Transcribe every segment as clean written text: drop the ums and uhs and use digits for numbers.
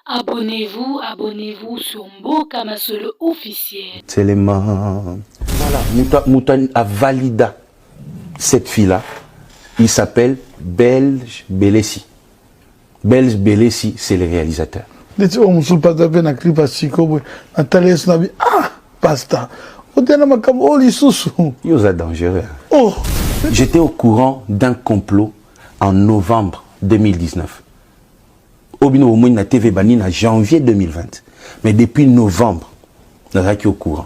Abonnez-vous sur Mboka Masolo officiel. C'est les mains. Voilà, Moutan a validé cette fille-là. Il s'appelle Belge Belessi. Belge Belessi, c'est le réalisateur. Ah, pasta. Il est dangereux. Oh. J'étais au courant d'un complot en novembre 2019. Obino Omoui na TV Bani en janvier 2020. Mais depuis novembre, on est au courant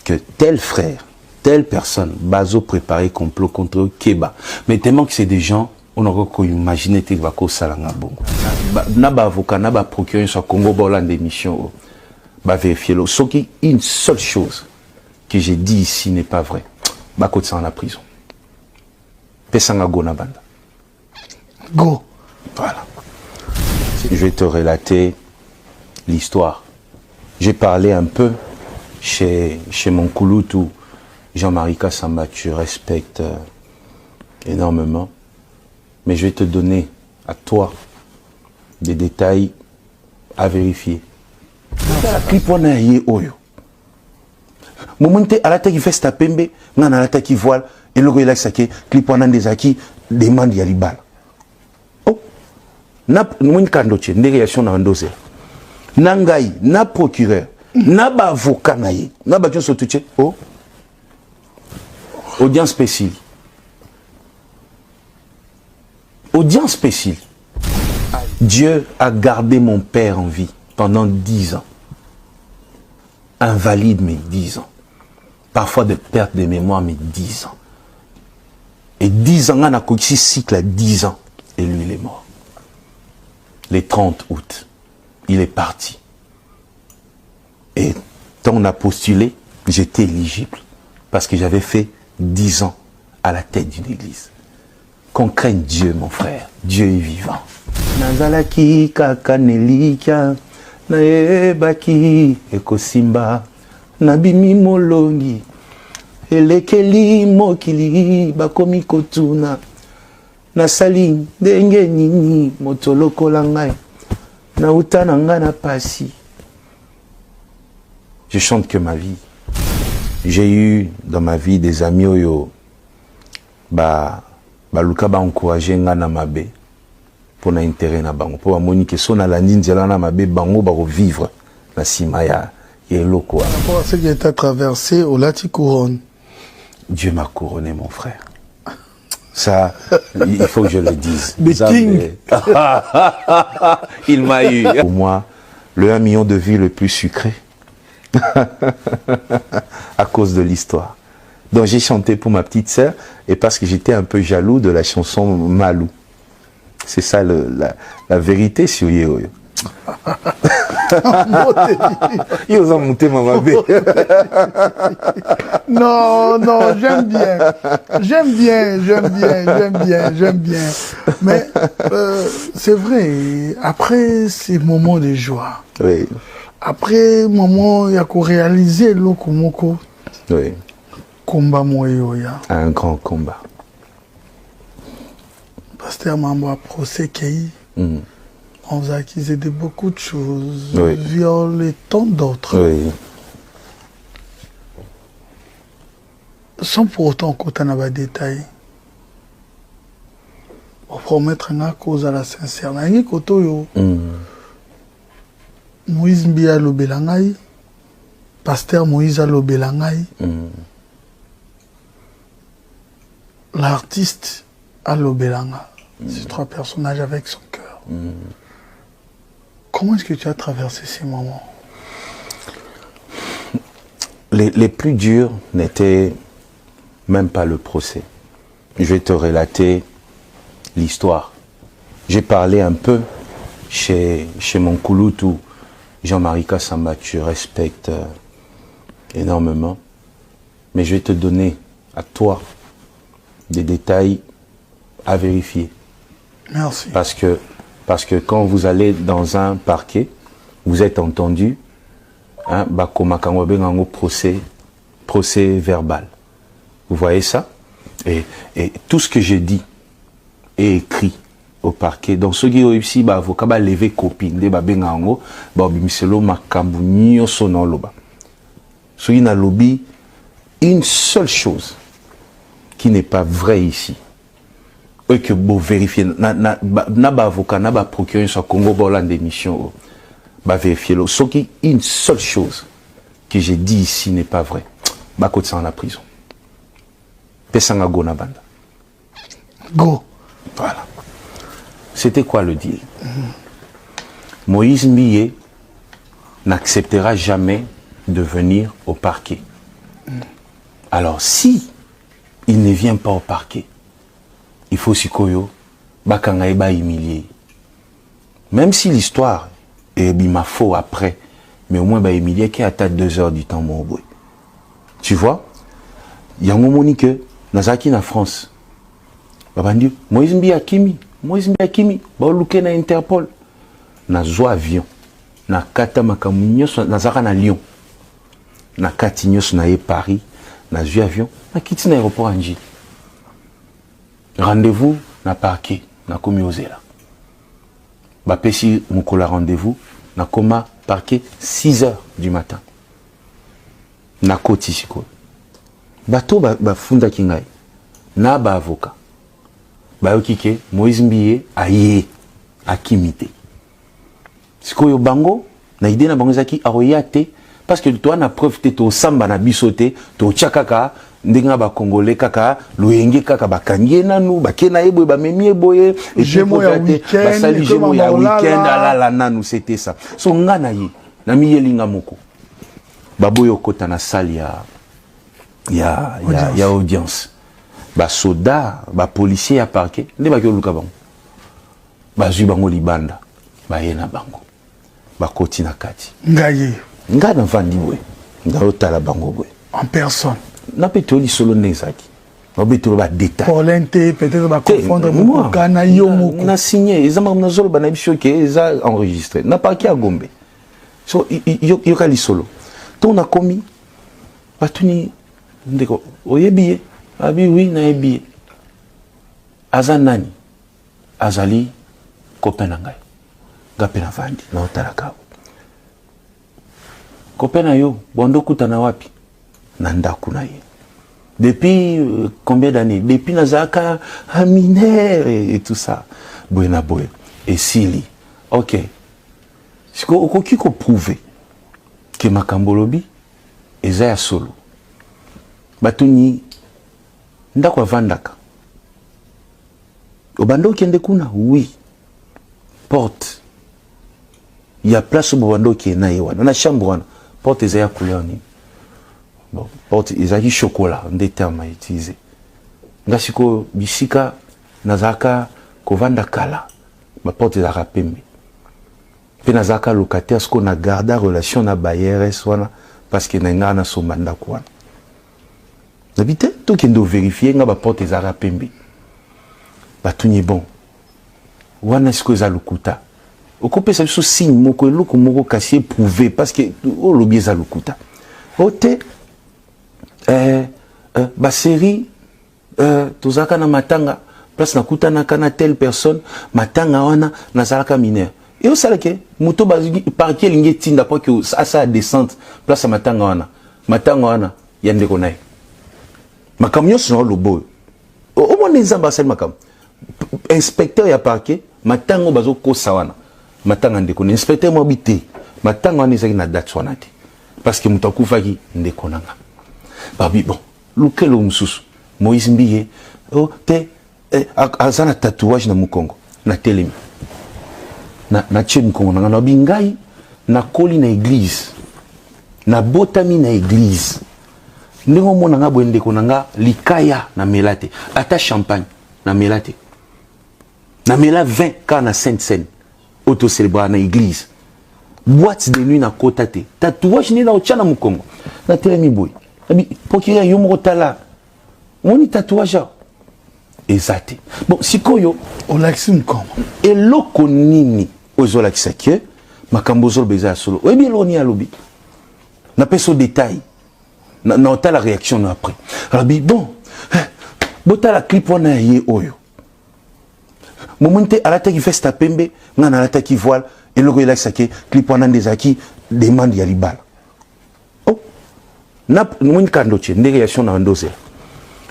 que tel frère, telle personne, Bazo préparé complot contre Keba. Mais tellement que c'est des gens, on aurait pu imaginer que Bako Salanga Bongo. Naba avocat, naba procureur sur Congo Bolan d'émission, va vérifier l'eau. Sauf qu'une seule chose que j'ai dit ici n'est pas vrai. Bako Tsa en la prison. Pesanga Go Nabanda. Go. Voilà. Je vais te relater l'histoire. J'ai parlé un peu chez mon Kouloutou, Jean-Marie Kassamba, tu respectes énormément. Mais je vais te donner à toi des détails à vérifier. Clipona yé oyo. Momonte alata qui fait sta pembe, nan alata qui voile, et le goyela sake, clipona ndezaki, demande yalibal. Na mwen kandoche ndenge réaction na ndose na ngai na procureur na ba avocat na ye na ba tio sotuche oh audience spéciale Dieu a gardé mon père en vie pendant 10 ans, invalide mais 10 ans, parfois de perte de mémoire mais 10 ans, et 10 ans on a coxi cycle à 10 ans et lui il est mort. Le 30 août, il est parti. Et quand on a postulé, j'étais éligible. Parce que j'avais fait 10 ans à la tête d'une église. Qu'on craigne Dieu, mon frère. Dieu est vivant. Nazalaki kakanelika naebaki ekosimba nabimi molongi elekeli mokili bakomi kotuna nasali ndenge nini motolokola ngai na utana nga na pasi. Je chante que ma vie. J'ai eu dans ma vie des amis oyo luka ba encourager nga na mabe pour na intérêt na bango pour amoni que so na landi nzela na mabe bango ba vivre na sima ya eloko. Par rapport à ce qui est traversé au Lati couronne. Dieu m'a couronné, mon frère. Ça, il faut que je le dise. Il m'a eu. Pour moi, le 1 million de vies le plus sucré. À cause de l'histoire. Donc j'ai chanté pour ma petite sœur et parce que j'étais un peu jaloux de la chanson Malou. C'est ça la vérité sur Yeoyo. Ils ont monté ma mabé. Non, j'aime bien. Mais c'est vrai, après ces moments de joie, oui. Après moment il y a qu'à réaliser le komoko. Oui. Combat moyoya. Un grand combat. Pasteur Mambo procès Kei. On vous a accusé de beaucoup de choses, oui. Viol et tant d'autres. Oui. Sans pour autant qu'on t'en a détaillé. Pour promettre une cause à la sincère. Moïse Mbia Lobelangai, Pasteur Moïse Lobelangai, l'artiste Alobelanga. Ces 3 personnages avec son cœur. Comment est-ce que tu as traversé ces moments? Les plus durs n'étaient même pas le procès. Je vais te relater l'histoire. J'ai parlé un peu chez mon Kouloutou, Jean-Marie Kassamba, tu respectes énormément. Mais je vais te donner à toi des détails à vérifier. Merci. Parce que quand vous allez dans un parquet, vous êtes entendu, hein, procès verbal. Vous voyez ça? Et tout ce que j'ai dit est écrit au parquet. Donc, ceux qui ont ici, avocat va lever copie, de benga ango, bimiselo makambu nyoso na loba. Ceux qui na lobby, une seule chose qui n'est pas vraie ici, et que vous vérifiez, na avocat, na procureur sur Congo, ba démission, va vérifier. Ce qui une seule chose que j'ai dit ici n'est pas vrai. Ba côté ça en la prison. Pesanga go na banda. Go. Voilà. C'était quoi le deal? Moïse Mbiye n'acceptera jamais de venir au parquet. Alors, si il ne vient pas au parquet, il faut sikoyo, bakanga ba humilier. Même si l'histoire est bima faux après, mais au moins ba humilier qui a 2 heures du temps mon boy. Tu vois? Yango monique nazaki na France. Babandi Moïse Mbiye akimi, Moïse Mbiye akimi, ba luke na Interpol. Na zo avion. Na kata makamu nyoso nazaka na Lyon. Na kati nyoso na Paris, na zo avion, na kiti na aéroport Anji. Rendez-vous na parquet, na komi ozela. Ba pesi mukola rendez-vous, na koma parquet 6 heures du matin. Na koti siko. Bato ba funda kingai. Na ba avocat. Ba yokike Moïse Mbiye aye akimite. Siko yo bango na idée na bango zaki aroyate parce que toi na preuve te to samba na bisote to chakaka ndenga ba congolais kaka loyenge kaka bakangie nanu bakena eboye ba memi eboye et jemo ya weekend basali jemo ya weekend ala nanu c'était ça so ngana yi na miyelinga moko baboyo kota na salle ya audience ba soda ba policier ya parquet nde ba luka bango ba zui bango libanda ba yena bango ba koti na kati ngaye nga na vandi we nga otala bango we en personne na petoli solo nezaki ba betolo ba détail pour l'ente peut-être ba confondre beaucoup kana yo moko na signé ezama na zolo ba na biso ke eza enregistré na parquet à Gombe so yo kali solo ton na komi batuni ndeko oyebiye abi oui na yebiye azanani azali copain na ngai ngape na vandi na otalaka copain na yo bondo kutana wapi na ndaku na ye depuis combien d'années depuis nazaka mineur et tout ça buena boy et sili ok siko okoki ko prouver que makambolobi eza ya solo batuni ndako avandaka obando kende kuna oui porte il y a place au bando qui est na yewana na chambre wana porte eza ya couleur ni bon porte eza ki chocolat en des termes à utiliser ngasiko bisika nazaka kovanda kala ba porte eza rapembe pe nazaka locataire sko na garda relation na bailleur wana parce que na ngana so manda kwa habité to kendo vérifier nga ba porte eza rapembe batunye bon wana sko za lukuta okope sa biso signe moko eloko moko kasi éprouvé parce que o lobi eza lukuta ote ba série tozaka na matanga place na kutanaka na telle personne matanga wana nazalaka mineur et au salake moto baziki parquet lingi tinda pour que ça descente place matanga wana yande konaye makamyo sono lobo au moins les ambassades makam inspecteur ya parquet matango bazo kosa wana matanga ndeko inspecteur mo bité matanga wana ezaki na date wana te parce que mutakufaki ndeko nanga babi bon lukelo mususu Moïse Mbiye te azana tatouage na mukongo na telemi na tche mukongo nanga na bingai na koli na église na botami na église ndenge mona nga bwendeko nanga likaya na melate ata champagne na melate na mela 20 car na Sainte Seine auto célébrer na église boîte de nuit na kota te tatouage ni na ochana mukongo na telemi boy abi procureur yo moko tala moni tatouage ezate bon sikoyo olaxi mukongo eloko nini ozolakisa ke makambo ozolobeza solo oyebi eloko ni alobi na peso détail na otala réaction après alors bon botala clip wana ye oyo Momonte alata qui veste à pembe, ngana alata qui voile, et le relax sake, clip wana ndezaki, demande ya libala. Oh, na mouine kandoche, ne réaction na ndose.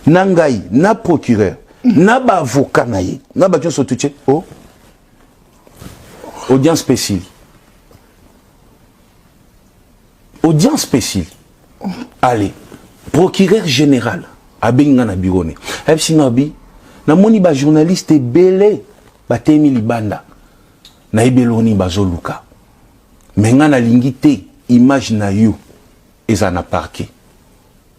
Nangai, na procureur, na ba avocat na ye, na ba tion sotuche, oh, audience spéciale. Audience spéciale. Allez, procureur général, abenga na birone. Epsi nabi, na moni ba journaliste belé, ba temi libanda. Na ibeloni bazoluka. Menga na lingite image na you eza na parquet.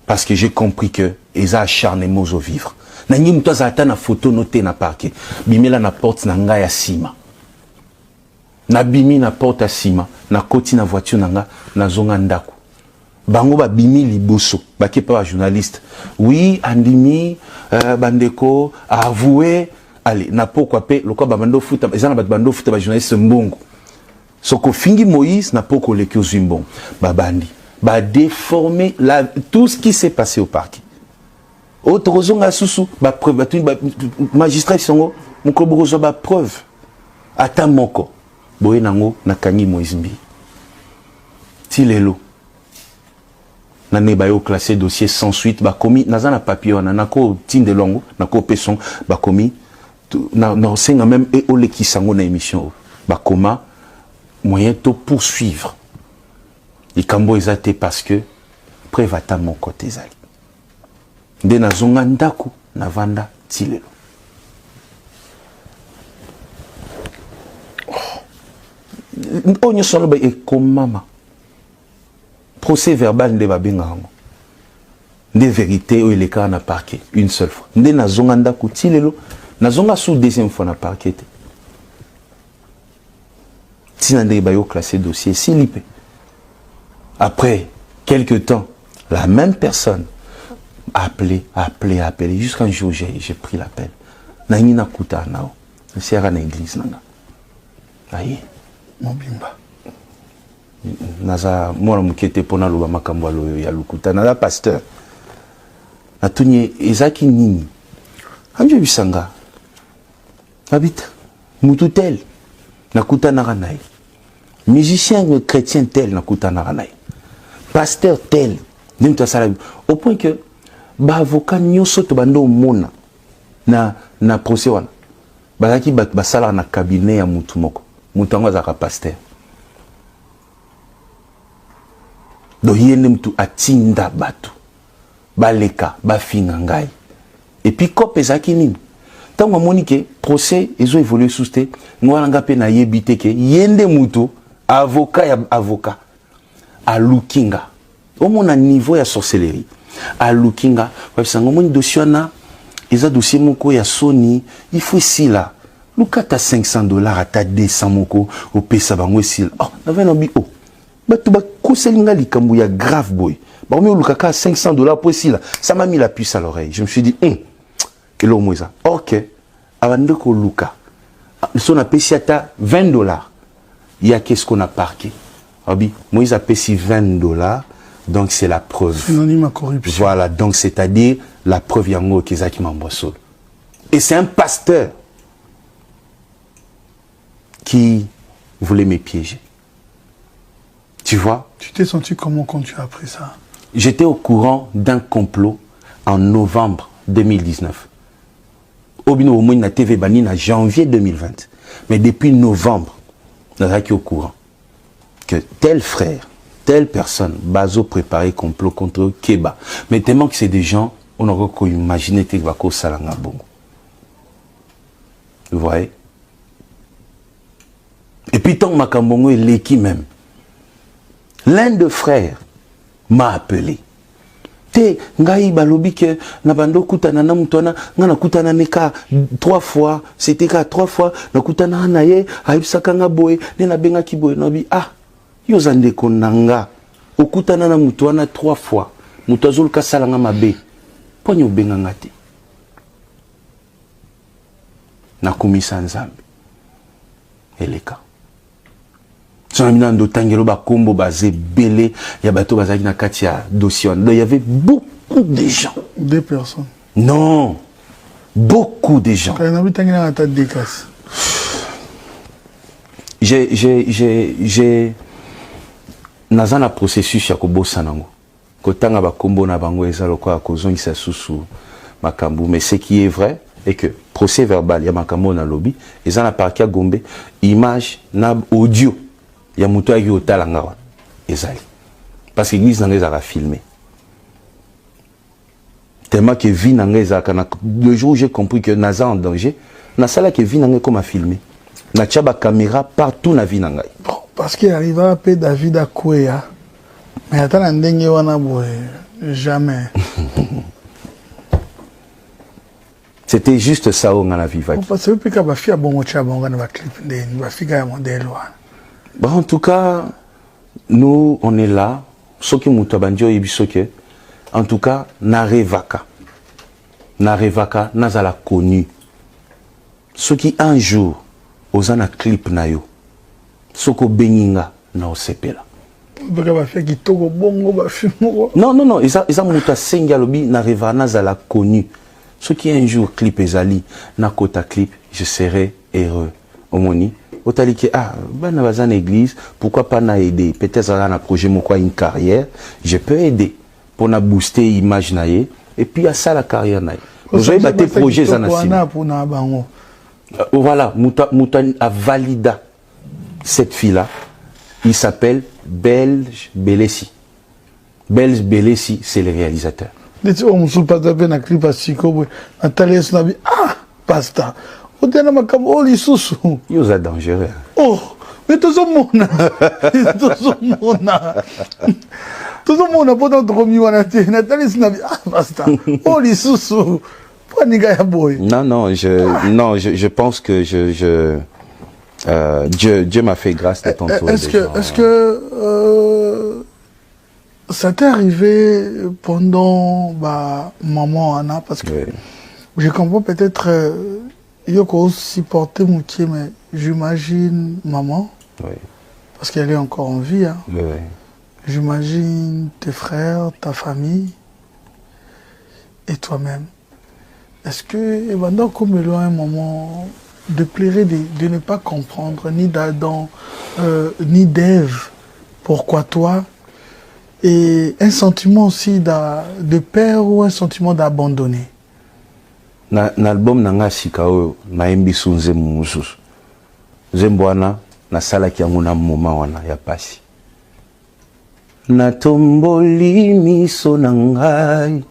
Parce que j'ai compris que eza acharnement au vivre. Na nyi mto za na photo noté na parquet. Bimela na porte na nga ya sima. Na bimi na porte ya sima, na koti na voiture na nga na zonga ndako. Bango ba bimi liboso, baki pa journaliste. Oui, andimi bandeko a avoué. Allez, na pourquoi pe le quoi bando foot, ezana ba bando foot ba journaliste mbongo. Soko fingi Moïse na poko le kyozimbo. Ba bandi, ba déformer tout ce qui s'est passé au parc. Autre zonga susu ba preuve, ba magistrat songo, moko bozo ba preuve. Ata moko. Boye nango na kangi Moïse mbi. Ti lelo. Na ne ba yo classé dossier sans suite ba commis nazana papier wana nako tinde longo nako peson ba commis na senga même et au qui sango na émission ba comment moyen to poursuivre les cambo ezate parce que prévata mon côté zali nde na zonga ndako na vanda tilelo onyo solo ba e komama procès verbal nde ba benga ngo nde vérité o ileka na parquet une seule fois nde na zonga ndako tilelo nazonga sous deuxième fois na parquet. Tinandé bayo classé dossier silipé. Après quelques temps, la même personne appelé jusqu'un jour j'ai pris l'appel. Nani na kuta nao. C'est à l'église nanga. Aïe. Mon bimba. Naza moi mukete pona loba makambo ya lukuta na pasteur. Na tunye ezaki nini. Anjo bisanga. Habite, mututel, nakuta naranai. Musicien chrétien tel, nakuta naranai. Pasteur tel, au point que, ba avocat nyoso to bando mona, na procès wana. Bazaki basala na cabinet ya mutu moko. Mutu ngo zaka pasteur. Do yene mutu atinda batu. Baleka, bafinga ngai. Et puis kope zaki nini? Tant que Monique, procès, ils ont évolué sous ce nous avons pe na yebite ke yende muto avocat à Lukinga. Au mon niveau ya sorcellerie à Lukinga, ouais ça mon dossier na ils ont dossier moko ya Sony, il faut ici là. Lukata $500 à ta 200 moko au pesa bango ici. Oh, n'avait non bi oh. Ba tu ba koselinga likambu ya grave boy. Ba mi lukaka $500 pour ici là. Ça m'a mis la puce à l'oreille. Je me suis dit que l'homme est ça. Ok. Avant de luka. Si on a payé $20, il y a qu'est-ce qu'on a parqué. Abi, Moïse a payé $20, donc c'est la preuve. Synonyme à corruption. Voilà, donc c'est-à-dire la preuve yango kezaki mamboso. Et c'est un pasteur qui voulait me piéger. Tu vois? Tu t'es senti comment quand tu as appris ça? J'étais au courant d'un complot en novembre 2019. Obino au moins na TV bani en janvier 2020. Mais depuis novembre, nous sommes au courant que tel frère, telle personne, bazo préparé complot contre Keba. Mais tellement que c'est des gens, on aurait pu imaginer que va ko salanga bongo. Vous voyez? Et puis tant Makambongo et l'équipe même. L'un de frères m'a appelé. Te ngai balobi ke na bando kutana na mutona ngana kutana neka 3 fois, c'était ka 3 fois na kutana na ye aibsaka nga boy ne na benga ki boy nobi ah yo zande konanga okutana na mutona 3 fois mutazul ka sala nga mabe ponyo benga ngati na komisa nzambe eleka. Il y avait beaucoup de gens. Des personnes. Non. Beaucoup de gens. j'ai naza na processus ya kobosa nango kotanga bakombo na bango eza lokola kozongisa susu makambo, mais ce qui est vrai est que procès verbal ya makambo na lobi eza na parquet Gombe, image na audio ya muto ya otala ngawa ezali parce que l'église nanga ezaka filmé tellement que vie nanga ezaka na le jour où j'ai compris que naza en danger na sala que vie nanga comme a filmé na tchaba caméra partout na vie nanga. Bon, parce qu'il arriva à payer David à Kouya. Mais attends, un dingue wana boy, jamais. C'était juste ça on a vu. Parce que puis quand fille a bon mocha bon on va clip des va fille a modèle wana. Bon, en tout cas nous on est là ce qui muto bandio ibisoke en tout cas na revaka nazala connu ce qui un jour ozana clip na yo soko beninga na osepela non isa muta senga lobi na revana zala connu ce qui un jour clip ezali na kota clip je serai heureux omoni otaliki bana bazana église pourquoi pas na aider peut-être na projet moko une carrière je peux aider pour na booster image na ye et puis à ça la carrière na ye vous avez battu projet zana voilà, Mouta a validé cette fille-là. Il s'appelle Belge Belessi. Belge Belessi, c'est le réalisateur. Pasta. Vous êtes dangereux. Oh, mais tout le monde. Tout le monde a pas pasta. Oh, les sous. Non, je pense que Dieu m'a fait grâce de t'entourer. Est-ce que ça t'est arrivé pendant maman Anna parce que je comprends peut-être Yoko aussi porter mon pied, mais j'imagine maman parce qu'elle est encore en vie. Hein. J'imagine tes frères, ta famille et toi-même. Est-ce que, pendant comme il y a un moment de pleurer, de ne pas comprendre ni d'Adam, ni d'Ève, pourquoi toi, et un sentiment aussi de peur ou un sentiment d'abandonner? Na album nanga sikao na embisu nzembo mususu. Nzembo wana na sala ki yango na moment wana ya pasi. Na tomboli miso na ngai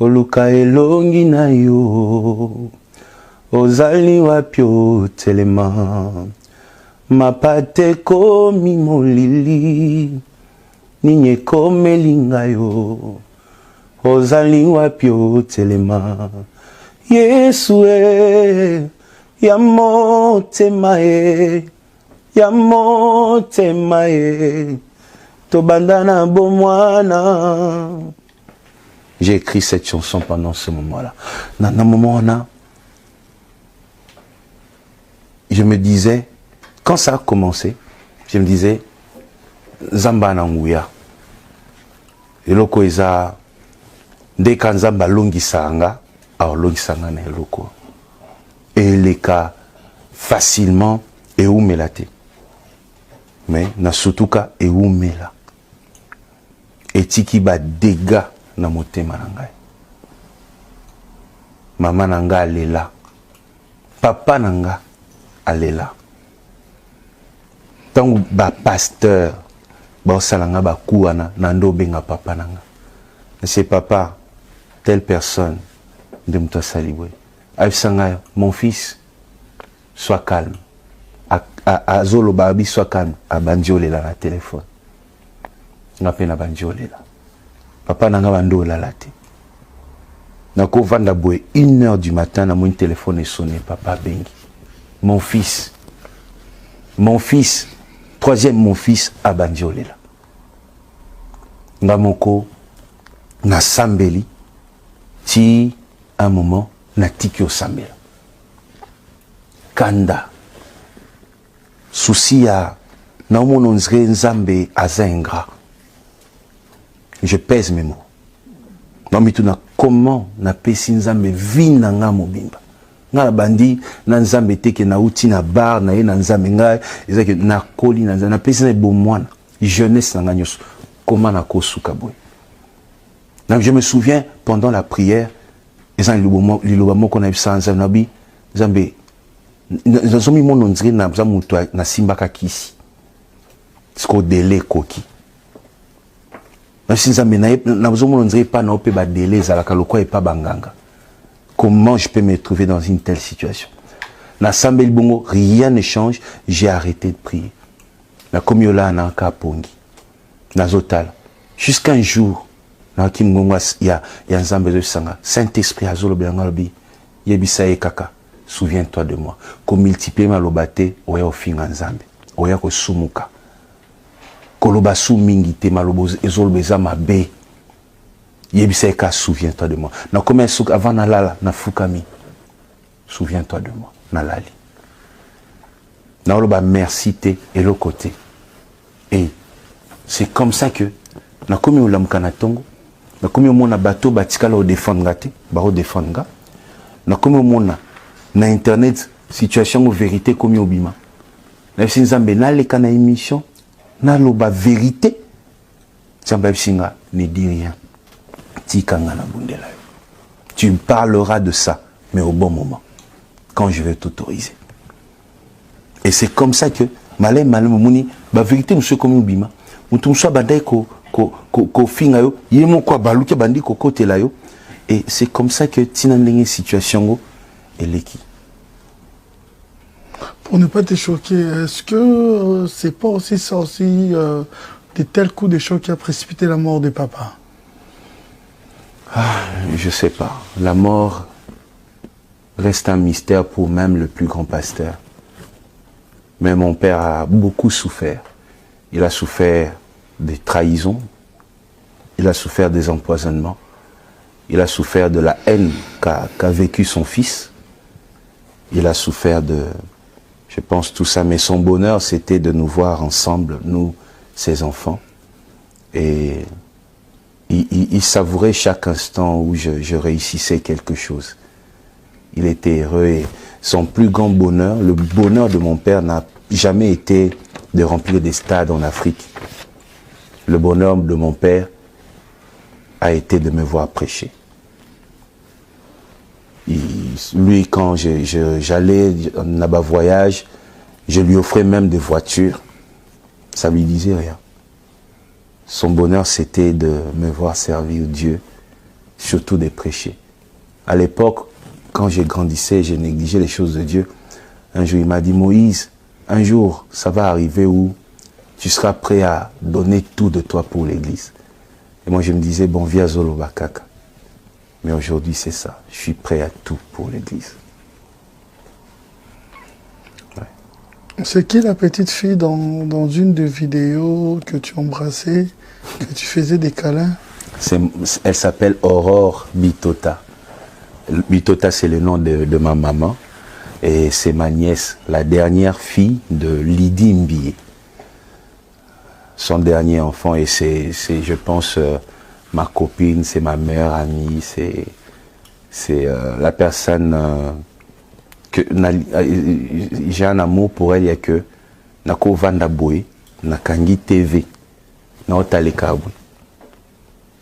Oluka elongi na yo Ozali wapyo telema Mapate komi molili Ninye komelinga yo Ozali wapyo telema Yesu ya motema Tobandana bomwana. J'ai écrit cette chanson pendant ce moment-là. Dans un moment-là, je me disais, quand ça a commencé, je me disais, Zamba Nangouya. Et loko eza, dès que Zamba longi sanga, alors longi sanga na loko. Et les cas, facilement, et où melate. Mais, na surtout cas, et où mela. Et tiki ba dégâts na motema na ngai. Mama na nga alela. Papa na nga alela. Tangu ba pasteur ba osala nga ba kuana na ndo benga papa na nga. C'est papa telle personne de muta salibwe. Aïsanga mon fils sois calme. A zolo babi sois calme. A bandiolela na téléphone. Nga pena bandiolela. Papa n'a pas de la te. Nako vanda boy 1h du matin, na mon téléphone est sonné. Papa bengi. Mon fils, troisième mon fils a bandiolela. Ngamoko na sambeli ti un moment na tiki o sambela. Kanda souci ya na mono nzre nzambe azengra. Je pèse mes mots. Comment na pesi nzambe vi na nga mobimba. nga bandi na nzambe te ke na uti na bar na ye na nzambe nga ezaki na koli na nzambe na pesi na bomwana jeunesse na nga nyonso comment na kosuka boy. Donc je me souviens pendant la prière ezan liloba moko na bisa nzambe na bi nzambe nazomi mono ndire na mutu na simbaka kisi siko délai koki na nzambe na zomono ndire pa na ope ba délai ezalaka lokwa epa banganga. Comment je peux me trouver dans une telle situation? Na sambeli bongo, rien ne change, j'ai arrêté de prier. Na komiola na kapongi. Na zotal. Jusqu'à un jour, na kimgongo ya nzambe de sanga. Saint-Esprit azolo biangalobi. Yebisa kaka. Souviens-toi de moi. Ko multiplier ma lobate oya ofinga nzambe. Oya ko sumuka. Koloba su mingi te malobo ezolo beza mabe. Yebiseka, souviens-toi de moi. Na comme avant na lala na fukami. Souviens-toi de moi. Na lali. Na oloba merci te et le côté. Et c'est comme ça que na komi olamuka na tongo. Na komi omona bateau batikala o défendre ngate, ba o défendre nga. Na komi omona na internet situation ou vérité komi obima. Na bisi nzambe na leka na émission na loba vérité. Nzambe bisinga ne dit rien. Tu me parleras de ça, mais au bon moment, quand je vais t'autoriser. Et c'est comme ça que, malé, mouni, la vérité, monsieur, comme bima, moutou soit bandai ko finga yo, yemo kwa baluke bandi ko kote la yo, et c'est comme ça que tinandenge situation et l'équipe. Pour ne pas te choquer, est-ce que c'est pas aussi ça aussi de tels coups de choc qui a précipité la mort de papa? Je sais pas. La mort reste un mystère pour même le plus grand pasteur. Mais mon père a beaucoup souffert. Il a souffert des trahisons. Il a souffert des empoisonnements. Il a souffert de la haine qu'a vécu son fils. Il a souffert de, je pense, tout ça. Mais son bonheur, c'était de nous voir ensemble, nous, ses enfants. Et il savourait chaque instant où je réussissais quelque chose. Il était heureux et son plus grand bonheur, le bonheur de mon père n'a jamais été de remplir des stades en Afrique. Le bonheur de mon père a été de me voir prêcher. Lui, quand j'allais là-bas voyage, je lui offrais même des voitures. Ça lui disait rien. Son bonheur, c'était de me voir servir Dieu, surtout de prêcher. À l'époque, quand je grandissais, je négligeais les choses de Dieu. Un jour, il m'a dit, Moïse, un jour, ça va arriver où tu seras prêt à donner tout de toi pour l'église. Et moi, je me disais, bon, via Zolo Bakaka. Mais aujourd'hui, c'est ça. Je suis prêt à tout pour l'église. C'est qui la petite fille dans une des vidéos que tu embrassais, que tu faisais des câlins? Elle s'appelle Aurore Bitota. Bitota, c'est le nom de ma maman. Et c'est ma nièce, la dernière fille de Lydie Mbié. Son dernier enfant. Et c'est je pense, ma copine, c'est ma meilleure amie. C'est la personne... j'ai un amour pour elle, il y a que nako vanda boy nakangi TV na otaleka boy.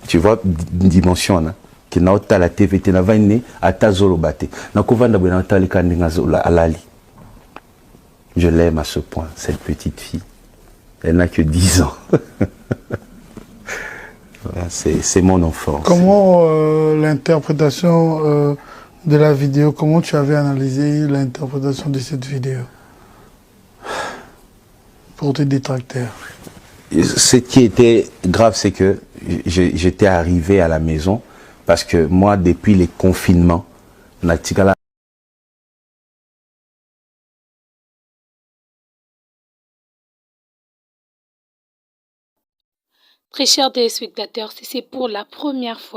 Tu vois dimension na que na otala TV te na vane atazolo bate nako vanda boy na otaleka ndinga zola alali. Je l'aime à ce point, cette petite fille. Elle n'a que 10 ans. C'est mon enfance. Comment l'interprétation de la vidéo, comment tu avais analysé l'interprétation de cette vidéo pour tes détracteurs? Ce qui était grave, c'est que j'étais arrivé à la maison parce que moi, depuis les confinements, Natikala. Très chers téléspectateurs, si c'est pour la première fois